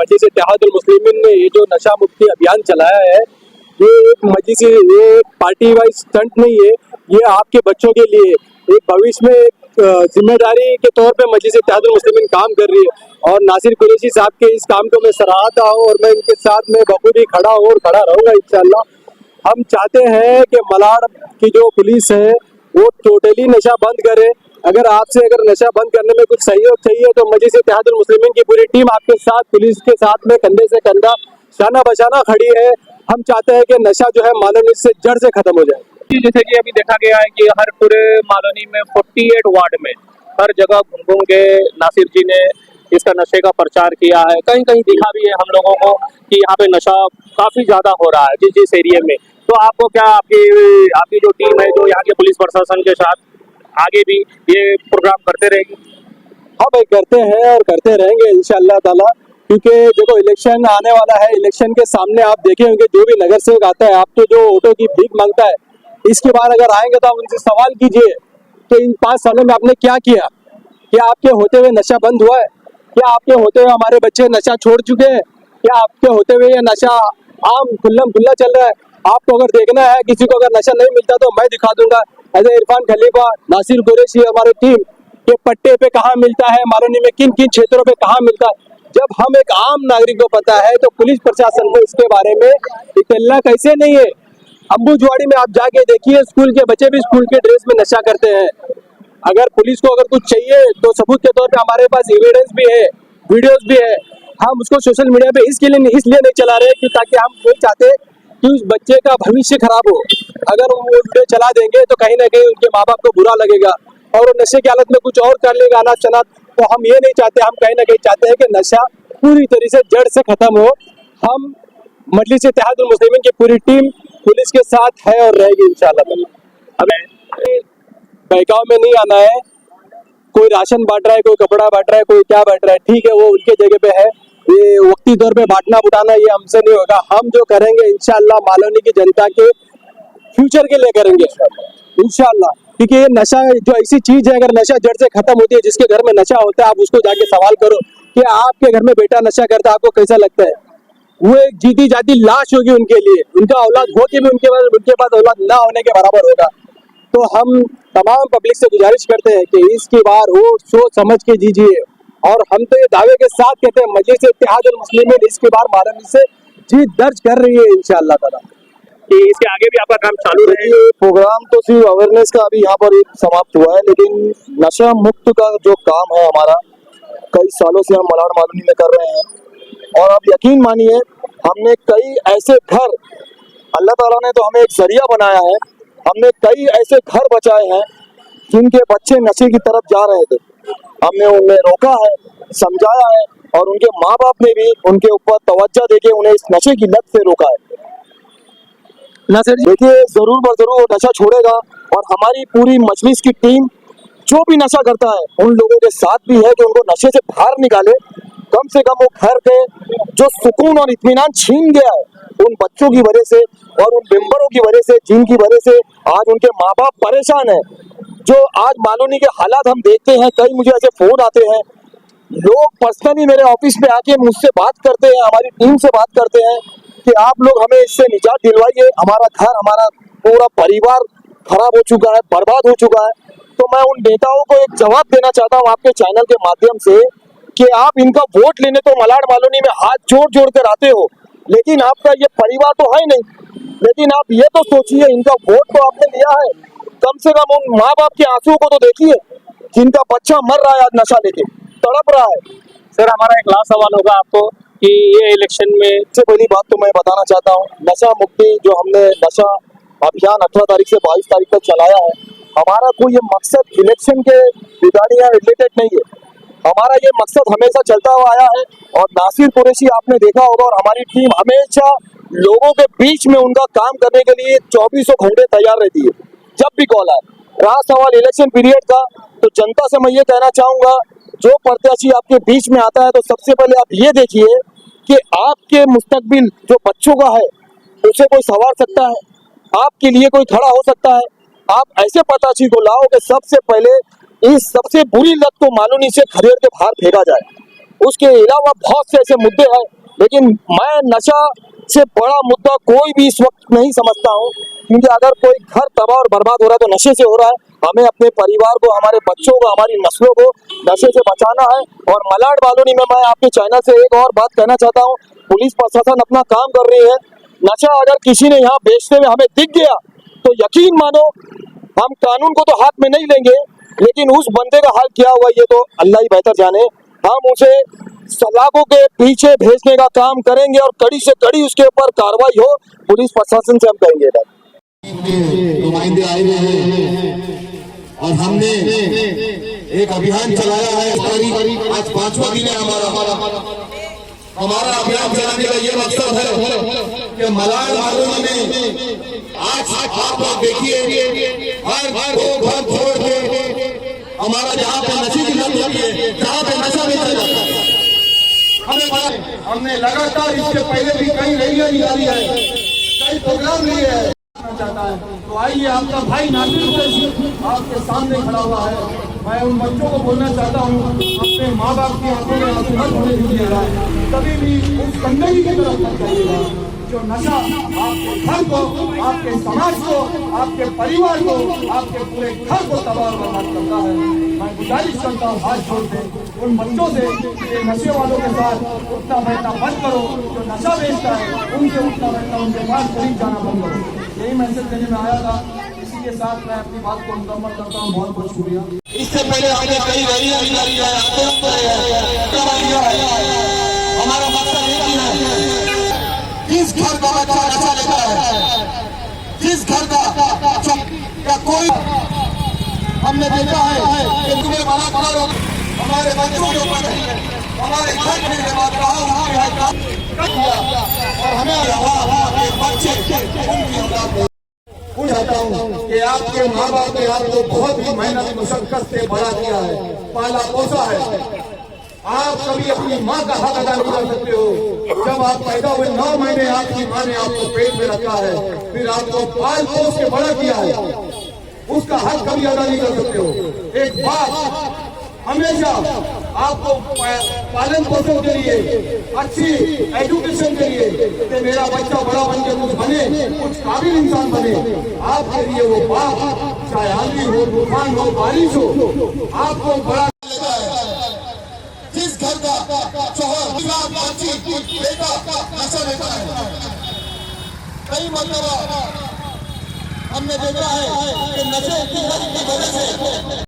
मजलिस इत्तेहादुल मुस्लिमीन ने ये जो नशा मुक्ति अभियान चलाया है, ये एक मजलिस, ये एक पार्टी वाइज स्टंट नहीं है, ये आपके बच्चों के लिए एक भविष्य में एक जिम्मेदारी के तौर पे मजलिस इत्तेहादुल मुस्लिमीन काम कर रही है। और नासिर कुरैशी साहब के इस काम को मैं सराहता हूँ और मैं इनके साथ में बखूबी खड़ा हूँ और खड़ा रहूंगा इंशाअल्लाह। हम चाहते हैं कि मलाड की जो पुलिस है वो टोटली नशा बंद करे। अगर आपसे नशा बंद करने में कुछ सहयोग चाहिए तो मजलिस इत्तेहादुल मुस्लिमीन की पूरी टीम आपके साथ, पुलिस के साथ में कंधे से कंधा, शाना बशाना खड़ी है। हम चाहते हैं कि नशा जो है मालोनी से जड़ से खत्म हो जाए। जैसे कि अभी देखा गया है कि हर पूरे मालोनी में 48 वार्ड में हर जगह घूम घूम के नासिर जी ने इसका नशे का प्रचार किया है। कहीं कहीं दिखा भी है हम लोगों को कि यहाँ पे नशा काफी ज्यादा हो रहा है जिस एरिया में। तो आपको क्या, आपकी जो टीम है जो यहाँ के पुलिस प्रशासन के साथ आगे भी ये प्रोग्राम करते रहेगी? हाँ भाई, करते हैं और करते रहेंगे इंशाअल्लाह ताला, क्योंकि देखो इलेक्शन आने वाला है। इलेक्शन के सामने आप देखे होंगे जो भी नगर सेवक आता है, आप तो जो वोटों की भीख मांगता है, इसके बाद अगर आएंगे तो आप उनसे सवाल कीजिए तो इन 5 सालों में आपने क्या किया? क्या आपके होते हुए नशा बंद हुआ है? क्या आपके होते हुए हमारे बच्चे नशा छोड़ चुके हैं? क्या आपके होते हुए ये नशा आम खुल्लम खुल्ला चल रहा है? आपको अगर देखना है किसी को अगर नशा नहीं मिलता तो मैं दिखा दूंगा। ऐसे इरफान खलीफा, नासिर कुरैशी, हमारी टीम के पट्टे पे कहाँ मिलता है, मालोनी में किन किन क्षेत्रों पे कहाँ मिलता है। जब हम एक आम नागरिक को पता है तो पुलिस प्रशासन को इसके बारे में इत्तला कैसे नहीं है? अंबुजवाड़ी में आप जाके देखिए, स्कूल के बच्चे भी स्कूल के ड्रेस में नशा करते हैं। अगर पुलिस को अगर कुछ चाहिए तो सबूत के तौर पे हमारे पास एविडेंस भी है, वीडियोस भी है। हम उसको सोशल मीडिया पे इसलिए नहीं चला रहे कि ताकि हम नहीं चाहते कि उस बच्चे का भविष्य खराब हो। अगर वो वीडियो चला देंगे तो कहीं ना कहीं उनके माँ बाप को बुरा लगेगा और वो नशे की हालत में कुछ और कर लेगा अनाथ शनाथ। तो हम ये नहीं चाहते, हम कहीं ना कहीं चाहते हैं कि नशा पूरी तरह से जड़ से खत्म हो। हम मजलिस इत्तेहादुल मुस्लिमीन की पूरी टीम पुलिस के साथ है और रहेगी इंशाअल्लाह। हमें बहकाव में नहीं आना है। कोई राशन बांट रहा है, कोई कपड़ा बांट रहा है, कोई क्या बांट रहा है, ठीक है, वो उनके जगह पे है। ये वक्ती तौर पे बांटना बुटाना ये हमसे नहीं होगा। हम जो करेंगे इंशाअल्लाह मालोनी की जनता के फ्यूचर के लिए करेंगे इंशाअल्लाह। क्योंकि ये नशा जो ऐसी चीज है, अगर नशा जड़ से खत्म होती है, जिसके घर में नशा होता है आप उसको जाके सवाल करो कि आपके घर में बेटा नशा करता है, आपको कैसा लगता है? वो एक जीती जाती लाश होगी उनके लिए। उनका औलाद हो के भी उनके पास औलाद ना होने के बराबर होगा। तो हम तमाम पब्लिक से गुजारिश करते हैं कि इसकी बार वो सोच समझ के दीजिए। और हम तो ये दावे के साथ कहते हैं मजलिस इत्तेहादुल मुस्लिमीन इसकी बार मालोनी से जीत दर्ज कर रही है इंशाअल्लाह ताला। कि इसके आगे भी आपका काम चालू रहेगा? प्रोग्राम तो सिर्फ अवेयरनेस का अभी यहाँ पर समाप्त हुआ है, लेकिन नशा मुक्त का जो काम है हमारा कई सालों से हम मलाड मालोनी में कर रहे हैं। और आप यकीन मानिए, हमने कई ऐसे घर, अल्लाह ताला ने तो हमें एक जरिया बनाया है, हमने कई ऐसे घर बचाए हैं जिनके बच्चे नशे की तरफ जा रहे थे। हमने उन्हें रोका है, समझाया है और उनके माँ बाप ने भी उनके ऊपर तवज्जो देके उन्हें इस नशे की लत से रोका है। देखिए, जरूर बर जरूर वो नशा छोड़ेगा। और हमारी पूरी मजलिस की टीम जो भी नशा करता है उन लोगों के साथ भी है कि उनको नशे से बाहर निकाले। कम से कम वो घर पे जो सुकून और इत्मीनान छीन गया है उन बच्चों की वजह से और उन मेंबरों की वजह से, जिनकी वजह से आज उनके माँ बाप परेशान है। जो आज मालोनी के हालात हम देखते हैं, कई मुझे ऐसे फोन आते हैं, लोग पर्सनली मेरे ऑफिस में आके मुझसे बात करते हैं, हमारी टीम से बात करते हैं कि आप लोग हमें इससे निजात दिलवाइए, हमारा घर, हमारा पूरा परिवार खराब हो चुका है, बर्बाद हो चुका है। तो मैं उन नेताओं को एक जवाब देना चाहता हूँ आपके चैनल के माध्यम से कि आप इनका वोट लेने तो मलाड मालोनी में हाथ जोड़ जोड़ कर आते हो, लेकिन आपका ये परिवार तो है नहीं। लेकिन आप ये तो सोचिए, इनका वोट तो आपने लिया है, कम से कम उन माँ बाप के आंसुओं को तो देखिए जिनका बच्चा मर रहा है आज नशा लेके, तड़प रहा है। सर, हमारा एक लास्ट सवाल होगा आपको कि ये इलेक्शन में सबसे पहली बात तो मैं बताना चाहता हूँ, नशा मुक्ति जो हमने नशा अभियान 18 तारीख से 22 तारीख तक चलाया है, हमारा कोई ये मकसद इलेक्शन के बिगाड़ियाँ रिलेटेड नहीं है। हमारा ये मकसद हमेशा चलता हुआ आया है। और नासिर कुरैशी आपने देखा होगा, और हमारी टीम हमेशा लोगों के बीच में उनका काम करने के लिए 24 घंटे तैयार रहती है। जब भी कॉल आए, रहा सवाल इलेक्शन पीरियड का, तो जनता से मैं ये कहना चाहूंगा, जो प्रत्याशी आपके बीच में आता है तो सबसे पहले आप ये देखिए कि आपके मुस्तकबिल जो बच्चों का है उसे कोई संवार सकता है, आपके लिए कोई खड़ा हो सकता है। आप ऐसे प्रत्याशी को लाओ कि सबसे पहले इस सबसे बुरी लत को मालोनी से खदेड़ के बाहर फेंका जाए। उसके अलावा बहुत से ऐसे मुद्दे हैं लेकिन मैं नशा से बड़ा मुद्दा कोई भी इस वक्त नहीं समझता हूँ, क्योंकि अगर कोई घर तबाह और बर्बाद हो रहा है तो नशे से हो रहा है। हमें अपने परिवार को, हमारे बच्चों को, हमारी नस्लों को नशे से बचाना है। और मलाड बालोनी में मैं आपके चैनल से एक और बात कहना चाहता हूँ, पुलिस प्रशासन अपना काम कर रही है। नशा अगर किसी ने यहाँ बेचते हुए हमें दिख गया तो यकीन मानो हम कानून को तो हाथ में नहीं लेंगे, लेकिन उस बंदे का हाल क्या हुआ ये तो अल्लाह ही बेहतर जाने। हम उसे सलाखों के पीछे भेजने का काम करेंगे और कड़ी से कड़ी उसके ऊपर कार्रवाई हो, पुलिस प्रशासन से हम कहेंगे। नुमाइंदे आए हुए हैं और हमने एक अभियान चलाया है। आज 5वां दिन है हमारा अभियान चलाने का ये मकसद है कि मलाड बालोनी में आज आप लोग देखिए हर दो घर छोड़ के हमारा जहाँ पे नशे की लत लगी है, जहाँ पे नशा बेचा जाता है, हमने लगातार इससे पहले भी कई रैलियां निकाली है, कई प्रोग्राम लिए है। तो आइए, आपका भाई नासिर आपके सामने खड़ा हुआ है। मैं उन बच्चों को बोलना चाहता हूँ, अपने माँ बाप की आंखों में आंसू मत होने दीजिएगा, कभी भी उस गंदगी की तरफ मत जाइएगा जो नशा आपके घर को, आपके समाज को, आपके परिवार को, आपके पूरे घर को तबाह बर्बाद करता है। मैं गुजारिश करता हूँ हाथ जोड़ के उन बच्चों से कि नशे वालों के साथ उठना बैठना बंद करो, जो नशा बेचता है उनसे उठना बैठना, उनके पास करीब जाना बंद करो। यही मैसेज देने में आया था। इसी के साथ मैं अपनी बात को मुकम्मल करता हूँ। बहुत बहुत शुक्रिया। इससे पहले हमने कई रैलियां निकाली है, हमारा मकसद एक ही है, जिस घर का बच्चा नशा लेता है, जिस घर का कोई, हमने देखा है कि तुम्हें मना करो, हमारे बच्चों के ऊपर हमारे घर के बाद कहा और हमें बच्चे चाहता हूँ कि आपके माँ बाप ने आपको बहुत ही मेहनत मुशक्कत से बड़ा किया है, पाला पोसा है। आप कभी अपनी माँ का हक अदा नहीं कर सकते हो। जब आप पैदा हुए 9 महीने आपकी माँ ने आपको पेट में रखा है, फिर आपको पाल पोस के बड़ा किया है, उसका हक कभी अदा नहीं कर सकते हो। एक बाप हमेशा आपको पालन पोषण के लिए, अच्छी एजुकेशन के लिए, कि मेरा बच्चा बड़ा बन के कुछ बने, कुछ काबिल इंसान बने, आपके लिए वो बाप चाहे आंधी हो, तूफान हो, बारिश हो, आपको बड़ा लेता है। जिस घर का शौहर बेटा नशा लेता है, कई मतलब हमने देखा है कि नशे की वजह से